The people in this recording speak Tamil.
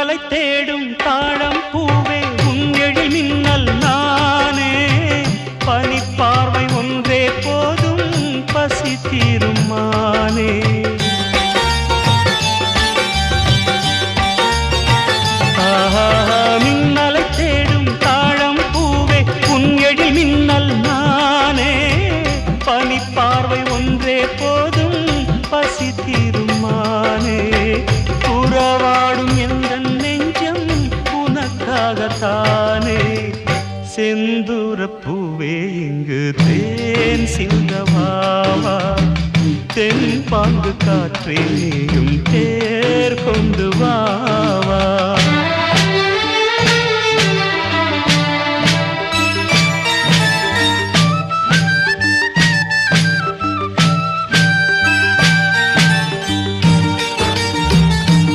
மின்னலை தேடும் தாழம் பூவே உன் எழில் மின்னல் நானே பனிப்பார்வை ஒன்றே போதும் பசி தீரும் மானே மின்னலை தேடும் தாழம் பூவே உன் எழில் மின்னல் நானே பனிப்பார்வை ஒன்றே போதும் பசி தீரும் மானே உறவாடும் எந்த நெஞ்சம் உனக்காகத்தானே செந்தூர பூவே இங்கு தேன் சிந்தவாவா தென் பாங்கு காற்றே நீயும் தேர் கொண்டு வா